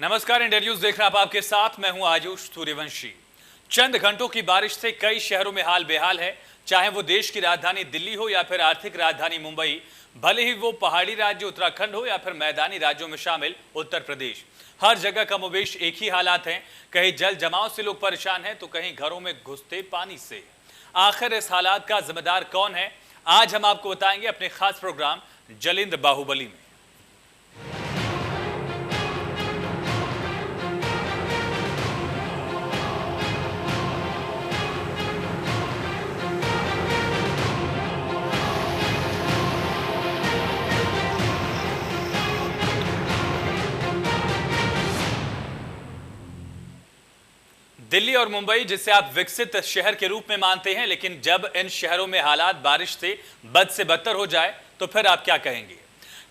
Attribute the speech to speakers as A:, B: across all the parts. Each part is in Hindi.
A: नमस्कार, इंडिया न्यूज देख रहे हैं आप, आपके साथ मैं हूं आयुष सूर्यवंशी। चंद घंटों की बारिश से कई शहरों में हाल बेहाल है, चाहे वो देश की राजधानी दिल्ली हो या फिर आर्थिक राजधानी मुंबई, भले ही वो पहाड़ी राज्य उत्तराखंड हो या फिर मैदानी राज्यों में शामिल उत्तर प्रदेश। हर जगह कमोबेश एक ही हालात हैं। कहीं जल जमाव से लोग परेशान हैं तो कहीं घरों में घुसते पानी से। आखिर इस हालात का जिम्मेदार कौन है, आज हम आपको बताएंगे अपने खास प्रोग्राम जलेंद्र बाहुबली में। दिल्ली और मुंबई, जिसे आप विकसित शहर के रूप में मानते हैं, लेकिन जब इन शहरों में हालात बारिश से बद से बदतर हो जाए तो फिर आप क्या कहेंगे?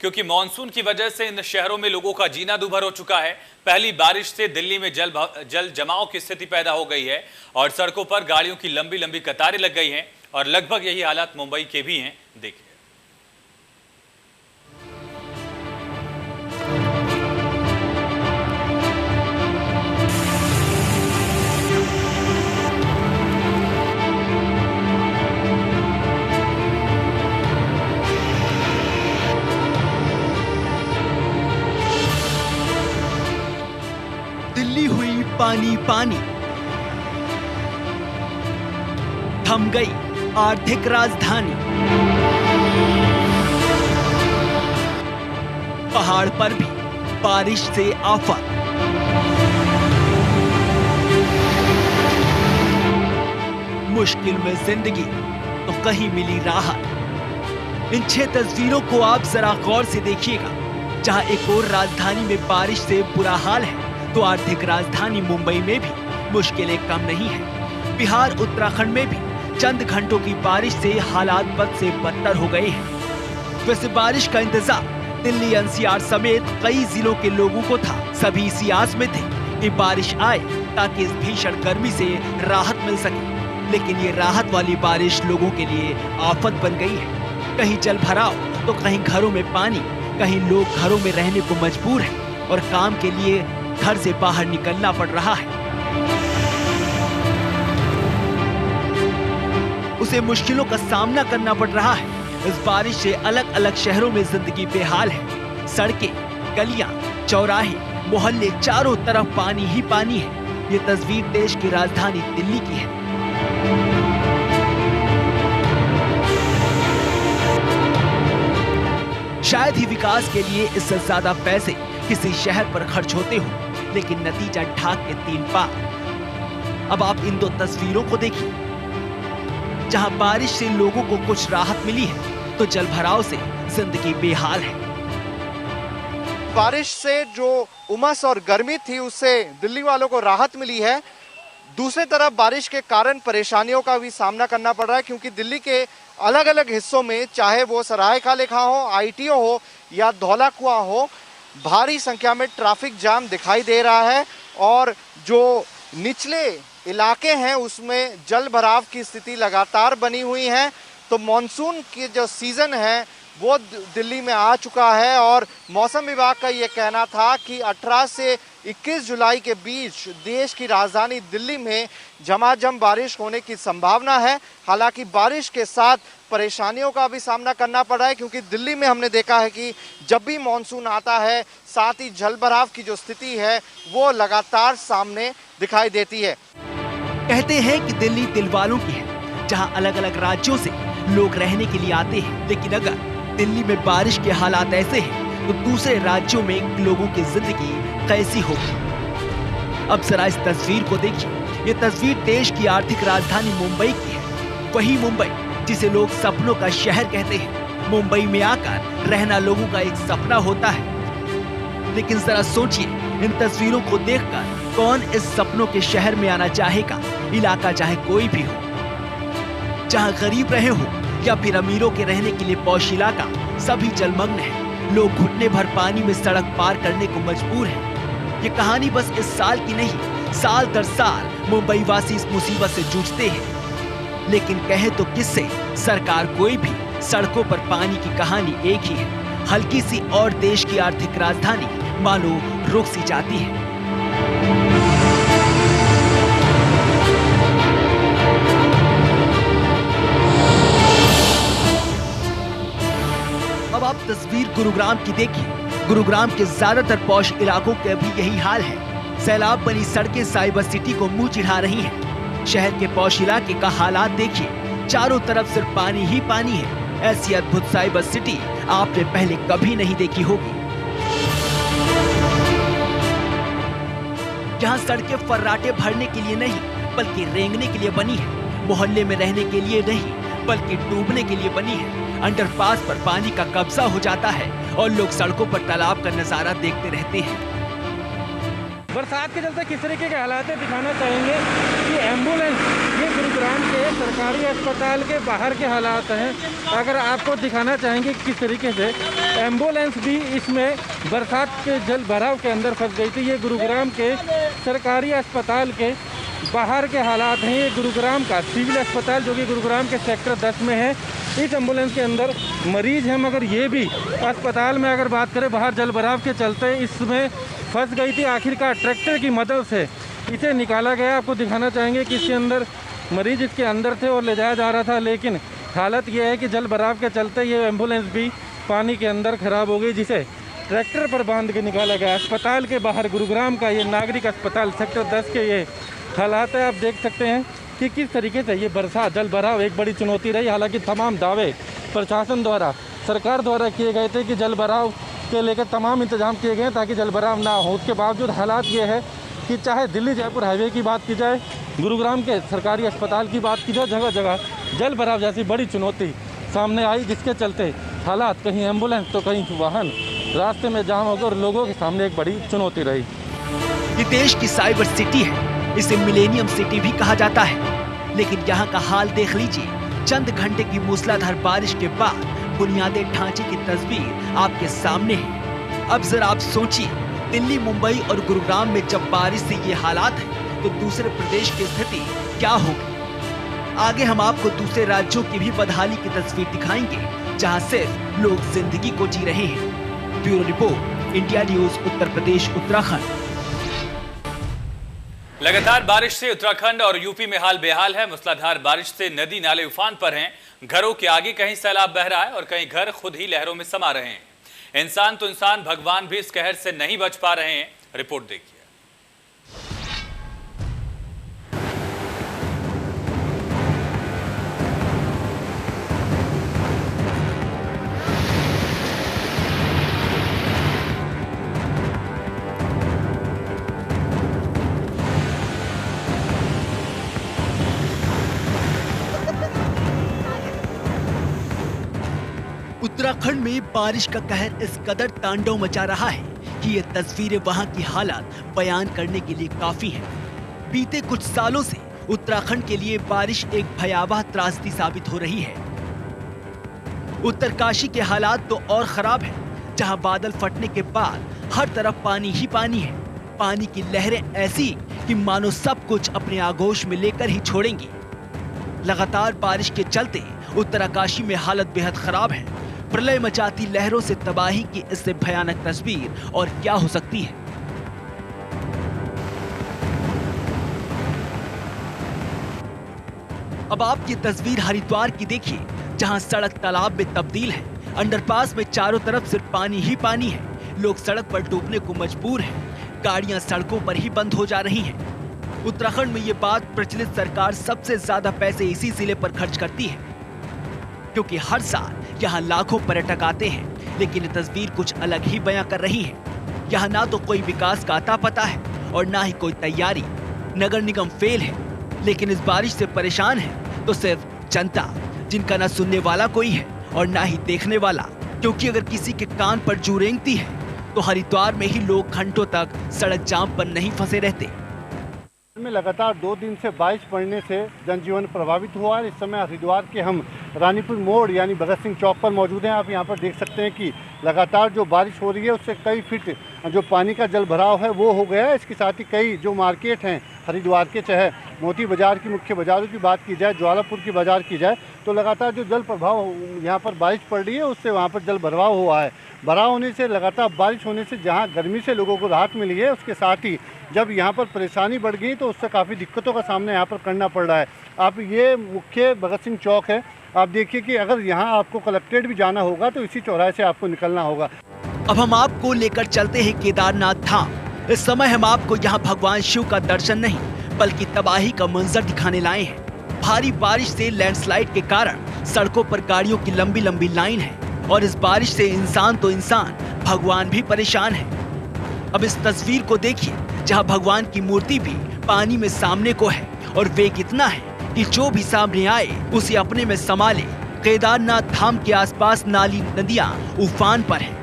A: क्योंकि मानसून की वजह से इन शहरों में लोगों का जीना दूभर हो चुका है। पहली बारिश से दिल्ली में जल जमाव की स्थिति पैदा हो गई है और सड़कों पर गाड़ियों की लंबी लंबी कतारें लग गई हैं और लगभग यही हालात मुंबई के भी हैं। देखिए,
B: दिल्ली हुई पानी पानी, थम गई आर्थिक राजधानी। पहाड़ पर भी बारिश से आफत। मुश्किल में जिंदगी तो कहीं मिली राहत। इन 6 तस्वीरों को आप जरा गौर से देखिएगा। जहां एक और राजधानी में बारिश से बुरा हाल है तो आर्थिक राजधानी मुंबई में भी मुश्किलें कम नहीं है। बिहार उत्तराखंड में भी चंद घंटों की बारिश से हालात बद से बदतर हो गए हैं। वैसे बारिश का इंतजार दिल्ली एनसीआर समेत कई जिलों के लोगों को था। सभी इसी आस में थे कि बारिश आए ताकि इस भीषण गर्मी से राहत मिल सके। लेकिन ये राहत वाली बारिश लोगों के लिए आफत बन गई है। कहीं जल भराव तो कहीं घरों में पानी। कहीं लोग घरों में रहने को मजबूर हैं और काम के लिए घर से बाहर निकलना पड़ रहा है। उसे मुश्किलों का सामना करना पड़ रहा है। इस बारिश से अलग अलग शहरों में जिंदगी बेहाल है। सड़कें, गलियां, चौराहे, मोहल्ले, चारों तरफ पानी ही पानी है। ये तस्वीर देश की राजधानी दिल्ली की है। शायद ही विकास के लिए इससे ज्यादा पैसे किसी शहर पर खर्च होते हो, लेकिन नतीजा ढाक के 3 पार। अब आप इन 2 तस्वीरों को देखिए। जहां बारिश से लोगों को कुछ राहत मिली है तो जलभराव से जिंदगी बेहाल है।
C: बारिश से जो उमस और गर्मी थी उससे दिल्ली वालों को राहत मिली है। दूसरी तरफ बारिश के कारण परेशानियों का भी सामना करना पड़ रहा है, क्योंकि दिल्ली के अलग अलग हिस्सों में, चाहे वो सरायखाले हो, आईटीओ हो या धौला कुआं हो, भारी संख्या में ट्रैफिक जाम दिखाई दे रहा है। और जो निचले इलाके हैं उसमें जल भराव की स्थिति लगातार बनी हुई है। तो मॉनसून की जो सीज़न है वो दिल्ली में आ चुका है और मौसम विभाग का ये कहना था कि 18 से 21 जुलाई के बीच देश की राजधानी दिल्ली में झमाझम बारिश होने की संभावना है। हालांकि बारिश के साथ परेशानियों का भी सामना करना पड़ रहा है, क्योंकि दिल्ली में हमने देखा है कि जब भी मॉनसून आता है साथ ही जलभराव की जो स्थिति है वो लगातार सामने दिखाई देती है।
B: कहते हैं कि दिल्ली दिल वालों की है, जहां अलग अलग राज्यों से लोग रहने के लिए आते हैं। लेकिन अगर दिल्ली में बारिश के हालात ऐसे हैं तो दूसरे राज्यों में लोगों की जिंदगी कैसी होगी? अब जरा इस तस्वीर को देखिए। ये तस्वीर देश की आर्थिक राजधानी मुंबई की है। वही मुंबई जिसे लोग सपनों का शहर कहते हैं। मुंबई में आकर रहना लोगों का एक सपना होता है। लेकिन जरा सोचिए, इन तस्वीरों को देखकर कौन इस सपनों के शहर में आना चाहेगा? इलाका चाहे कोई भी हो, जहां गरीब रहे हो या फिर अमीरों के रहने के लिए पौष इलाका, सभी जलमग्न है। लोग घुटने भर पानी में सड़क पार करने को मजबूर हैं। ये कहानी बस इस साल की नहीं, साल दर साल मुंबई वासी इस मुसीबत से जूझते हैं। लेकिन कहे तो किससे, सरकार कोई भी, सड़कों पर पानी की कहानी एक ही है। हल्की सी और देश की आर्थिक राजधानी मानो रुक सी जाती है। अब आप तस्वीर गुरुग्राम की देखिए। गुरुग्राम के ज्यादातर पॉश इलाकों के भी यही हाल है। सैलाब बनी सड़कें साइबर सिटी को मुंह चिढ़ा रही हैं। शहर के पॉश इलाके का हालात देखिए, चारों तरफ सिर्फ पानी ही पानी है। ऐसी अद्भुत साइबर सिटी आपने पहले कभी नहीं देखी होगी। यहाँ सड़कें फर्राटे भरने के लिए नहीं बल्कि रेंगने के लिए बनी है। मोहल्ले में रहने के लिए नहीं बल्कि डूबने के लिए बनी है। अंडरपास पर पानी का कब्जा हो जाता है और लोग सड़कों पर तालाब का नजारा देखते रहते हैं।
D: बरसात के चलते किस तरीके के हालात है दिखाना चाहेंगे कि एम्बुलेंस, ये गुरुग्राम के सरकारी अस्पताल के बाहर के हालात हैं। अगर आपको दिखाना चाहेंगे किस तरीके से एम्बुलेंस भी इसमें बरसात के जल भराव के अंदर फंस गई थी। ये गुरुग्राम के सरकारी अस्पताल के बाहर के हालात हैं। ये गुरुग्राम का सिविल अस्पताल जो कि गुरुग्राम के सेक्टर 10 में है। इस एम्बुलेंस के अंदर मरीज हैं, मगर ये भी अस्पताल में अगर बात करें बाहर जल भराव के चलते इसमें फंस गई थी। आखिरकार ट्रैक्टर की मदद से इसे निकाला गया। आपको दिखाना चाहेंगे कि इसके अंदर मरीज इसके अंदर थे और ले जाया जा रहा था, लेकिन हालत ये है कि जल भराव के चलते ये एम्बुलेंस भी पानी के अंदर खराब हो गई, जिसे ट्रैक्टर पर बांध के निकाला गया। अस्पताल के बाहर गुरुग्राम का ये नागरिक अस्पताल सेक्टर 10 के ये हालात है। आप देख सकते हैं कि किस तरीके से ये बरसात जल भराव एक बड़ी चुनौती रही। हालांकि तमाम दावे प्रशासन द्वारा, सरकार द्वारा किए गए थे कि जल भराव के लेकर तमाम इंतजाम किए गए ताकि जल भराव ना हो। उसके बावजूद हालात ये है कि चाहे दिल्ली जयपुर हाईवे की बात की जाए, गुरुग्राम के सरकारी अस्पताल की बात की जाए, जगह जगह जल भराव जैसी बड़ी चुनौती सामने आई, जिसके चलते हालात कहीं एम्बुलेंस तो कहीं वाहन रास्ते में जाम हो गए और लोगों के सामने एक बड़ी चुनौती रही।
B: ये देश की साइबर सिटी है, इसे मिलेनियम सिटी भी कहा जाता है। लेकिन यहाँ का हाल देख लीजिए। चंद घंटे की मूसलाधार बारिश के बाद बुनियादी ढांचे की तस्वीर आपके सामने है। अब जरा आप सोचिए, दिल्ली, मुंबई और गुरुग्राम में जब बारिश से ये हालात है तो दूसरे प्रदेश की स्थिति क्या होगी। आगे हम आपको दूसरे राज्यों की भी बदहाली की तस्वीर दिखाएंगे, जहाँ सिर्फ लोग जिंदगी को जी रहे हैं। Bureau report, India news, Uttar Pradesh, Uttarakhand.
A: लगातार बारिश से उत्तराखंड और यूपी में हाल बेहाल है। मूसलाधार बारिश से नदी नाले उफान पर हैं। घरों के आगे कहीं सैलाब बह रहा है और कहीं घर खुद ही लहरों में समा रहे हैं। इंसान तो इंसान, भगवान भी इस कहर से नहीं बच पा रहे हैं। रिपोर्ट देखिए।
B: उत्तराखंड में बारिश का कहर इस कदर तांडव मचा रहा है कि ये तस्वीरें वहां की हालात बयान करने के लिए काफी हैं। बीते कुछ सालों से उत्तराखंड के लिए बारिश एक भयावह त्रासदी साबित हो रही है। उत्तरकाशी के हालात तो और खराब हैं, जहां बादल फटने के बाद हर तरफ पानी ही पानी है। पानी की लहरें ऐसी कि मानो सब कुछ अपने आगोश में लेकर ही छोड़ेंगी। लगातार बारिश के चलते उत्तरकाशी में हालत बेहद खराब है। प्रलय मचाती लहरों से तबाही की इससे भयानक तस्वीर और क्या हो सकती है। अब आप ये तस्वीर हरिद्वार की देखिए, जहां सड़क तालाब में तब्दील है। अंडरपास में चारों तरफ सिर्फ पानी ही पानी है। लोग सड़क पर डूबने को मजबूर हैं। गाड़ियां सड़कों पर ही बंद हो जा रही हैं। उत्तराखंड में ये बात प्रचलित सरकार सबसे ज्यादा पैसे इसी जिले पर खर्च करती है, क्योंकि हर साल यहाँ लाखों पर्यटक आते हैं। लेकिन ये तस्वीर कुछ अलग ही बयां कर रही है। यहाँ ना तो कोई विकास का अता पता है और ना ही कोई तैयारी। नगर निगम फेल है, लेकिन इस बारिश से परेशान है तो सिर्फ जनता, जिनका ना सुनने वाला कोई है और ना ही देखने वाला। क्योंकि अगर किसी के कान पर जू रेंगती है तो हरिद्वार में ही लोग घंटों तक सड़क जाम पर नहीं फंसे रहते।
E: में लगातार 2 दिन से बारिश पड़ने से जनजीवन प्रभावित हुआ है। इस समय हरिद्वार के हम रानीपुर मोड़ यानी भगत सिंह चौक पर मौजूद हैं। आप यहाँ पर देख सकते हैं कि लगातार जो बारिश हो रही है उससे कई फीट जो पानी का जल भराव है वो हो गया है। इसके साथ ही कई जो मार्केट हैं हरिद्वार के, चाहे मोती बाज़ार की मुख्य बाज़ारों की बात की जाए, ज्वालापुर की बाज़ार की जाए, तो लगातार जो जल प्रभाव यहाँ पर बारिश पड़ रही है उससे वहाँ पर जल भराव हुआ है। भराव होने से, लगातार बारिश होने से जहाँ गर्मी से लोगों को राहत मिली है, उसके साथ ही जब यहाँ पर परेशानी बढ़ गई तो उससे काफ़ी दिक्कतों का सामना यहाँ पर करना पड़ रहा है। आप ये मुख्य भगत सिंह चौक है, आप देखिए कि अगर यहाँ आपको कलेक्ट्रेट भी जाना होगा तो इसी चौराहे से आपको निकलना होगा।
B: अब हम आपको लेकर चलते हैं केदारनाथ धाम। इस समय हम आपको यहाँ भगवान शिव का दर्शन नहीं बल्कि तबाही का मंजर दिखाने लाए हैं। भारी बारिश से लैंडस्लाइड के कारण सड़कों पर गाड़ियों की लंबी लंबी लाइन है और इस बारिश से इंसान तो इंसान, भगवान भी परेशान है। अब इस तस्वीर को देखिए जहाँ भगवान की मूर्ति भी पानी में सामने को है और वेग इतना है कि जो भी सामने आए उसे अपने में समा ले। केदारनाथ धाम के आसपास नाली नदियां उफान पर हैं।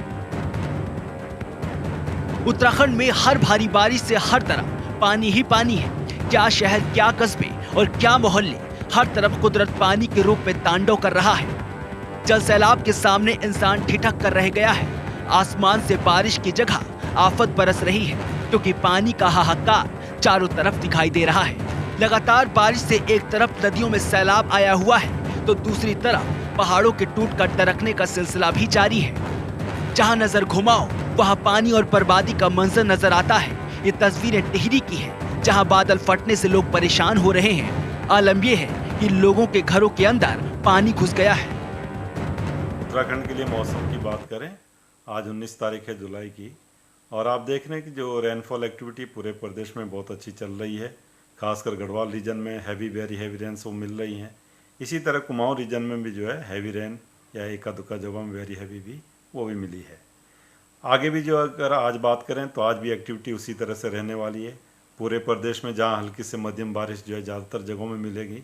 B: उत्तराखंड में हर भारी बारिश से हर तरफ पानी ही पानी है। क्या शहर, क्या कस्बे और क्या मोहल्ले, हर तरफ कुदरत पानी के रूप में तांडव कर रहा है। जल सैलाब के सामने इंसान ठिठक कर रह गया है। आसमान से बारिश की जगह आफत बरस रही है क्योंकि पानी का हाहाकार चारों तरफ दिखाई दे रहा है। लगातार बारिश से एक तरफ नदियों में सैलाब आया हुआ है तो दूसरी तरफ पहाड़ों के टूटकर दरकने का सिलसिला भी जारी है। जहां नजर घुमाओ वहां पानी और बर्बादी का मंजर नजर आता है। ये तस्वीरें टिहरी की है जहां बादल फटने से लोग परेशान हो रहे हैं। आलम यह है कि लोगों के घरों के अंदर पानी घुस गया है।
F: उत्तराखंड के लिए मौसम की बात करें, आज 19 तारीख है जुलाई की, और आप देख रहे हैं कि जो रेनफॉल एक्टिविटी पूरे प्रदेश में बहुत अच्छी चल रही है। खासकर गढ़वाल रीजन में वेरी हैवी रेन्स वो मिल रही हैं। इसी तरह कुमाऊं रीजन में भी जो है हैवी रेन या एका दुक्का जगह में वेरी हैवी भी वो भी मिली है। आगे भी जो अगर आज बात करें तो आज भी एक्टिविटी उसी तरह से रहने वाली है। पूरे प्रदेश में जहां हल्की से मध्यम बारिश जो है ज़्यादातर जगहों में मिलेगी।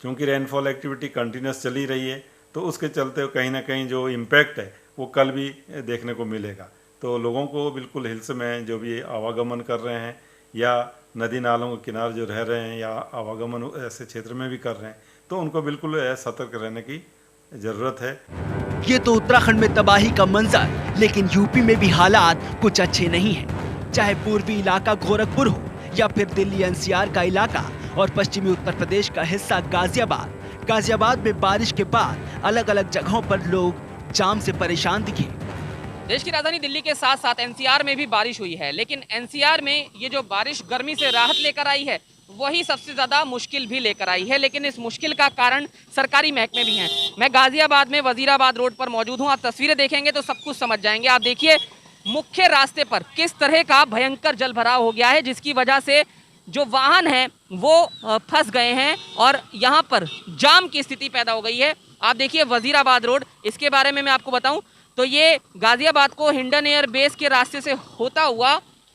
F: क्योंकि रेनफॉल एक्टिविटी कंटिन्यूस चली रही है तो उसके चलते कहीं ना कहीं जो इम्पैक्ट है वो कल भी देखने को मिलेगा। तो लोगों को बिल्कुल हिल्स में जो भी आवागमन कर रहे हैं या नदी नालों के किनारे जो रह रहे हैं या आवागमन ऐसे क्षेत्र में भी कर रहे हैं तो उनको बिल्कुल सतर्क रहने की ज़रूरत है।
B: ये तो उत्तराखंड में तबाही का मंजर, लेकिन यूपी में भी हालात कुछ अच्छे नहीं हैं। चाहे पूर्वी इलाका गोरखपुर हो या फिर दिल्ली एनसीआर का इलाका और पश्चिमी उत्तर प्रदेश का हिस्सा गाजियाबाद में बारिश के बाद अलग अलग जगहों पर लोग जाम से परेशान दिखे।
G: देश की राजधानी दिल्ली के साथ साथ एनसीआर में भी बारिश हुई है, लेकिन एनसीआर में ये जो बारिश गर्मी से राहत लेकर आई है वही सबसे ज़्यादा मुश्किल भी लेकर आई है। लेकिन इस मुश्किल का कारण सरकारी महकमे भी हैं। मैं गाजियाबाद में वजीराबाद रोड पर मौजूद हूँ। आप तस्वीरें देखेंगे तो सब कुछ समझ जाएंगे। आप देखिए मुख्य रास्ते पर किस तरह का भयंकर जल भराव हो गया है, जिसकी वजह से जो वाहन हैं वो फंस गए हैं और यहाँ पर जाम की स्थिति पैदा हो गई है। आप देखिए वजीराबाद रोड, इसके बारे में मैं आपको बताऊँ तो ये गाजियाबाद को हिंडन एयर बेस के रास्ते से होता हुआ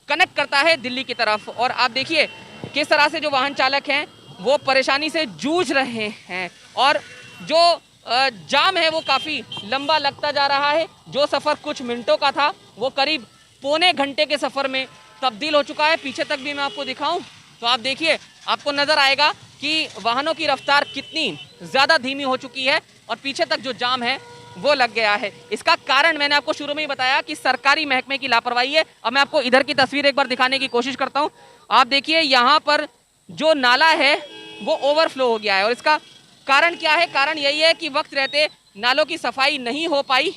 G: कनेक्ट करता है दिल्ली की तरफ। और आप देखिए किस तरह से जो वाहन चालक हैं वो परेशानी से जूझ रहे हैं और जो जाम है वो काफ़ी लंबा लगता जा रहा है। जो सफ़र कुछ मिनटों का था वो करीब पौने घंटे के सफ़र में तब्दील हो चुका है। पीछे तक भी मैं आपको दिखाऊं तो आप देखिए, आपको नज़र आएगा कि वाहनों की रफ्तार कितनी ज़्यादा धीमी हो चुकी है और पीछे तक जो जाम है वो लग गया है। इसका कारण मैंने आपको शुरू में ही बताया कि सरकारी महकमे की लापरवाही है। अब मैं आपको इधर की तस्वीर एक बार दिखाने की कोशिश करता हूं। आप देखिए यहाँ पर जो नाला है वो ओवरफ्लो हो गया है और इसका कारण क्या है? कारण यही है कि वक्त रहते नालों की सफाई नहीं हो पाई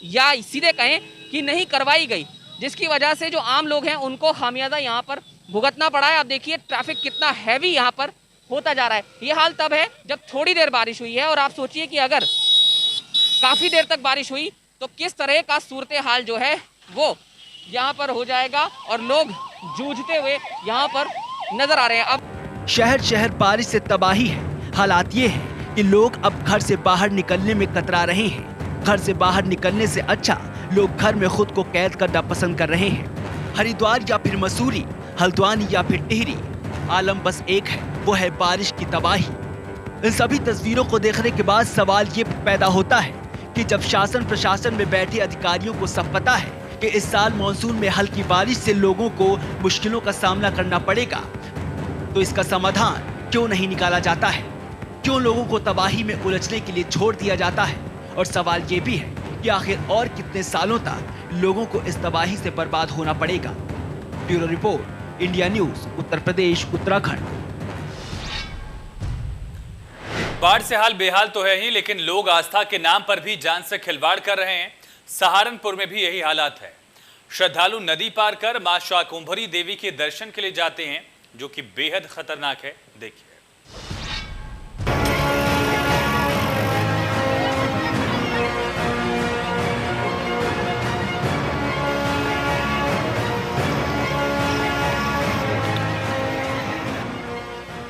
G: या सीधे कहें कि नहीं करवाई गई, जिसकी वजह से जो आम लोग हैं उनको खामियाजा यहाँ पर भुगतना पड़ा है। आप देखिए ट्रैफिक कितना हैवी यहाँ पर होता जा रहा है। ये हाल तब है जब थोड़ी देर बारिश हुई है और आप सोचिए कि अगर काफ़ी देर तक बारिश हुई तो किस तरह का सूरत हाल जो है वो यहाँ पर हो जाएगा और लोग जूझते हुए यहाँ पर नजर आ रहे हैं। अब
B: शहर बारिश से तबाही है। हालात ये है कि लोग अब घर से बाहर निकलने में कतरा रहे हैं। घर से बाहर निकलने से अच्छा लोग घर में खुद को कैद करना पसंद कर रहे हैं। हरिद्वार या फिर मसूरी, हल्द्वानी या फिर टिहरी, आलम बस एक है, वो है बारिश की तबाही। इन सभी तस्वीरों को देखने के बाद सवाल ये पैदा होता है कि जब शासन प्रशासन में बैठे अधिकारियों को सब पता है कि इस साल मानसून में हल्की बारिश से लोगों को मुश्किलों का सामना करना पड़ेगा, तो इसका समाधान क्यों नहीं निकाला जाता है? क्यों लोगों को तबाही में उलझने के लिए छोड़ दिया जाता है? और सवाल ये भी है कि क्या इस साल मानसून में हल्की बारिश से लोगों को मुश्किलों का सामना करना पड़ेगा? तो इसका समाधान क्यों नहीं निकाला जाता है? क्यों लोगों को तबाही में उलझने के लिए छोड़ दिया जाता है? कि आखिर और कितने सालों तक लोगों को इस तबाही से बर्बाद होना पड़ेगा। Bureau report, India news, Uttar Pradesh, Uttarakhand.
A: बाढ़ से हाल बेहाल तो है ही, लेकिन लोग आस्था के नाम पर भी जान से खिलवाड़ कर रहे हैं। सहारनपुर में भी यही हालात है। श्रद्धालु नदी पार कर मां शाकुंभरी देवी के दर्शन के लिए जाते हैं, जो कि बेहद खतरनाक है। देखिए।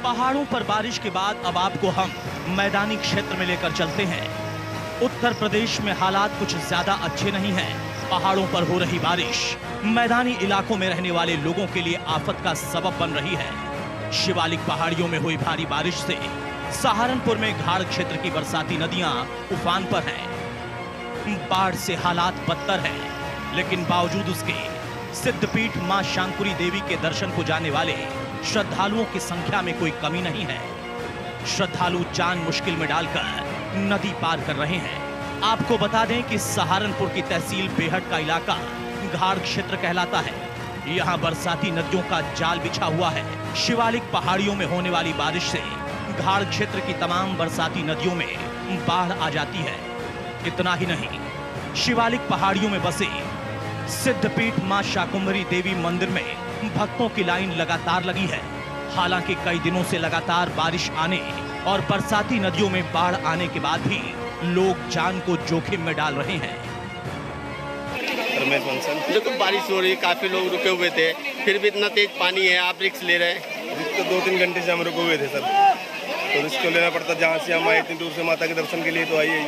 B: पहाड़ों पर बारिश के बाद अब आपको हम मैदानी क्षेत्र में लेकर चलते हैं। उत्तर प्रदेश में हालात कुछ ज्यादा अच्छे नहीं हैं। पहाड़ों पर हो रही बारिश मैदानी इलाकों में रहने वाले लोगों के लिए आफत का सबब बन रही है। शिवालिक पहाड़ियों में हुई भारी बारिश से सहारनपुर में घाड़ क्षेत्र की बरसाती नदियां उफान पर हैं। बाढ़ से हालात बदतर हैं, लेकिन बावजूद उसके सिद्धपीठ मां शाकुंभरी देवी के दर्शन को जाने वाले श्रद्धालुओं की संख्या में कोई कमी नहीं है। श्रद्धालु जान मुश्किल में डालकर नदी पार कर रहे हैं। आपको बता दें कि सहारनपुर की तहसील बेहट का इलाका घाड़ क्षेत्र कहलाता है। यहाँ बरसाती नदियों का जाल बिछा हुआ है। शिवालिक पहाड़ियों में होने वाली बारिश से घाड़ क्षेत्र की तमाम बरसाती नदियों में बाढ़ आ जाती है। इतना ही नहीं, शिवालिक पहाड़ियों में बसे सिद्धपीठ मां शाकुंभरी देवी मंदिर में भक्तों की लाइन लगातार लगी है। हालांकि कई दिनों से लगातार बारिश आने और बरसाती नदियों में बाढ़ आने के बाद भी लोग जान को जोखिम में डाल रहे हैं।
H: रमेश बंसल। देखो बारिश हो रही है, काफी लोग रुके हुए थे, फिर भी इतना तेज पानी है, आप रिस्क ले रहे हैं।
I: रिस्क तो 2-3 घंटे से हम रुके हुए थे सर, तो रिस्क तो लेना पड़ता। जहाँ से हम आए इतनी दूर से माता के दर्शन के लिए तो आइए।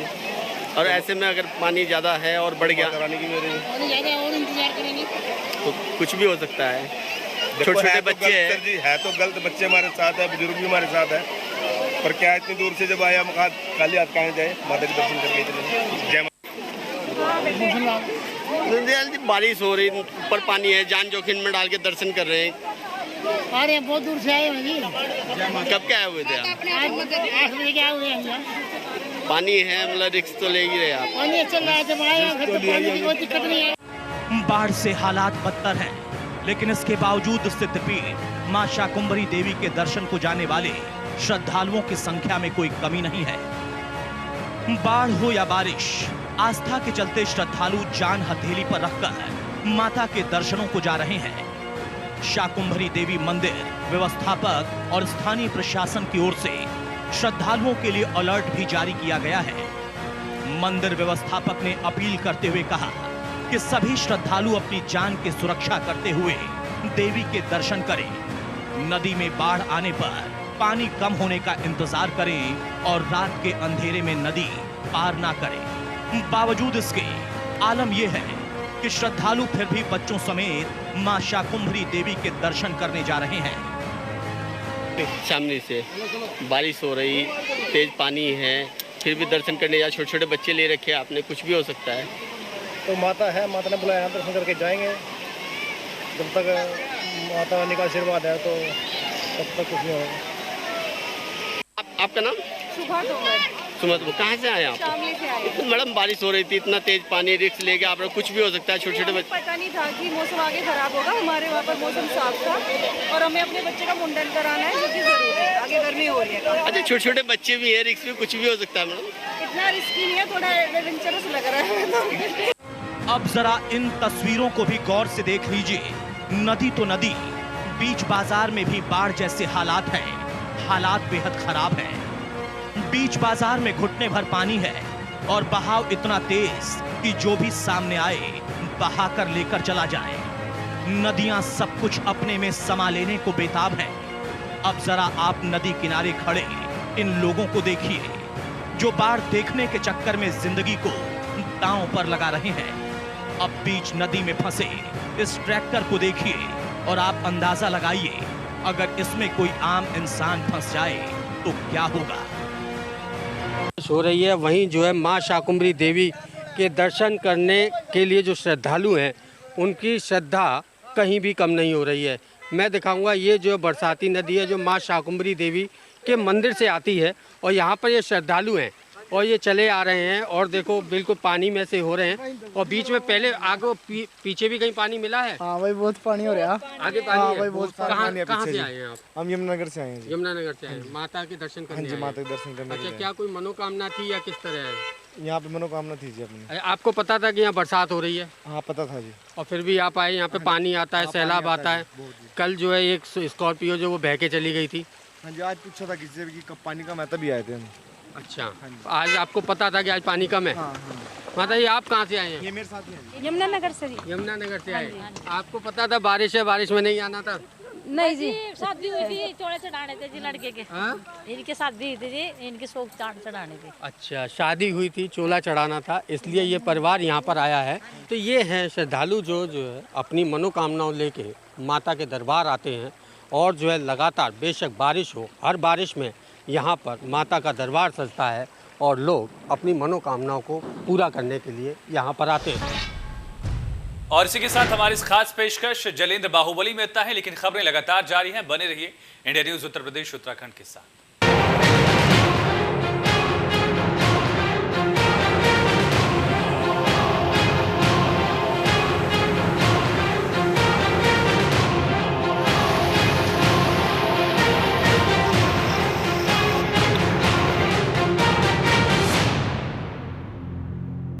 H: और ऐसे में अगर पानी ज्यादा है और बढ़ गया
I: कराने की मेरे
J: और इंतजार करेंगे
H: तो कुछ भी हो सकता है। छोटे-छोटे बच्चे हैं
I: जी, है तो गलत। बच्चे हमारे साथ है, बुजुर्ग भी हमारे साथ है, पर क्या इतनी दूर से जब आए हम खाली हाथ कहाँ जाए, माता के दर्शन करके चले। जय
H: जी, बारिश हो रही, ऊपर पानी है, जान जोखिम में डाल के दर्शन कर रहे हैं।
J: अरे बहुत दूर से आए हैं जी।
H: कब क्या आए हुए थे आप?
J: 8 बजे के आए हुए हैं।
H: पानी है, मतलब रिस्क तो ले ही रहे आप।
J: पानी चल रहा है, जब आए फिर तो पानी की कोई दिक्कत नहीं है।
B: बाढ़ से हालात बदतर हैं, लेकिन इसके बावजूद सिद्धपीठ मां शाकुंभरी देवी के दर्शन को जाने वाले श्रद्धालुओं की संख्या में कोई कमी नहीं है। बाढ़ हो या बारिश, आस्था के चलते श्रद्धालु जान हथेली पर रखकर माता के दर्शनों को जा रहे हैं। शाकुंभरी देवी मंदिर व्यवस्थापक और स्थानीय प्रशासन की ओर से श्रद्धालुओं के लिए अलर्ट भी जारी किया गया है। मंदिर व्यवस्थापक ने अपील करते हुए कहा कि सभी श्रद्धालु अपनी जान की सुरक्षा करते हुए देवी के दर्शन करें। नदी में बाढ़ आने पर पानी कम होने का इंतजार करें और रात के अंधेरे में नदी पार ना करें। बावजूद इसके आलम यह है कि श्रद्धालु फिर भी बच्चों समेत मां शाकुंभरी देवी के दर्शन करने जा रहे हैं।
H: सामने से बारिश हो रही, तेज पानी है, फिर भी दर्शन करने या छोटे छोटे बच्चे ले रखे आपने, कुछ भी हो सकता है।
I: तो माता है, माता ने बुलाया, दर्शन करके जाएंगे। जब तक माता रानी का आशीर्वाद है तो तब तक कुछ नहीं होगा।
H: आपका नाम? सुमत। कहाँ से आए आप? तो मैडम बारिश हो रही थी, इतना तेज पानी, रिस्क लेके आप कुछ भी हो सकता है। छोटे छोटे बच्चे,
K: पता नहीं था कि मौसम आगे खराब होगा। हमारे वहाँ पर मौसम साफ था और हमें अपने बच्चे का मुंडन कराना है, जो कि जरूरी है। आगे गर्मी हो रही है।
H: अच्छा, छोटे छोटे बच्चे भी है, रिस्क भी कुछ भी हो सकता है मैडम।
K: इतना रिस्की नहीं है, थोड़ा एडवेंचरस लग रहा है।
B: अब जरा इन तस्वीरों को भी गौर से देख लीजिए। नदी तो नदी, बीच बाजार में भी बाढ़ जैसे हालात हैं। हालात बेहद खराब हैं। बीच बाजार में घुटने भर पानी है और बहाव इतना तेज कि जो भी सामने आए बहा कर लेकर चला जाए। नदियां सब कुछ अपने में समा लेने को बेताब हैं। अब जरा आप नदी किनारे खड़े इन लोगों को देखिए, जो बाढ़ देखने के चक्कर में जिंदगी को दांव पर लगा रहे हैं। अब बीच नदी में फंसे इस ट्रैक्टर को देखिए और आप अंदाजा लगाइए, अगर इसमें कोई आम इंसान फंस जाए तो क्या होगा।
L: हो रही है, वहीं जो है मां शाकुंभरी देवी के दर्शन करने के लिए जो श्रद्धालु हैं उनकी श्रद्धा कहीं भी कम नहीं हो रही है। मैं दिखाऊंगा, ये जो बरसाती नदी है जो मां शाकुंभरी देवी के मंदिर से आती है और यहाँ पर ये श्रद्धालु हैं और ये चले आ रहे हैं और देखो बिल्कुल पानी में से हो रहे हैं और बीच में पहले आगे पीछे भी कहीं पानी मिला है।
I: हाँ भाई बहुत पानी हो रहा है
L: आगे पानी
I: हाँ
L: है।
I: भाई बहुत पानी है।
L: कहाँ से आए हैं आप?
I: हम यमुनानगर से आए हैं।
L: यमुनानगर से आए हैं माता के दर्शन करने।
I: जी माता के दर्शन करने।
L: अच्छा, क्या कोई मनोकामना थी या किस तरह है?
I: यहाँ पे मनोकामना थी जी अपनी।
L: आपको पता था कि यहाँ बरसात हो रही है?
I: हाँ पता था जी।
L: और फिर भी आप आए, यहाँ पे पानी आता है, सैलाब आता है। कल जो है एक स्कॉर्पियो जो वो बह के चली गई थी।
I: हाँ जी, आज पूछा था किसी से कि कब पानी कम है तभी आए थे हम।
L: अच्छा, आज आपको पता था कि आज पानी कम है? माता जी आप कहाँ से आए हैं?
I: ये मेरे साथ ही
K: यमुनानगर से।
L: यमुनानगर से आए। आपको पता था बारिश है, बारिश में नहीं आना था?
K: नहीं जी,
J: शादी हुई थी, चौड़े चढ़ाने थे जी लड़के के। इनके शादी हुई थी जी, इनके शोक चढ़ाने थे।
L: अच्छा, शादी हुई थी, चोला चढ़ाना था, इसलिए ये परिवार यहाँ पर आया है। तो ये हैं श्रद्धालु जो है अपनी मनोकामनाओं लेके माता के दरबार आते हैं और जो है लगातार बेशक बारिश हो, हर बारिश में यहाँ पर माता का दरबार सजता है और लोग अपनी मनोकामनाओं को पूरा करने के लिए यहाँ पर आते हैं।
A: और इसी के साथ हमारी इस खास पेशकश जलेंद्र बाहुबली में इतना है, लेकिन खबरें लगातार जारी हैं। बने रहिए इंडिया न्यूज उत्तर प्रदेश उत्तराखंड के साथ।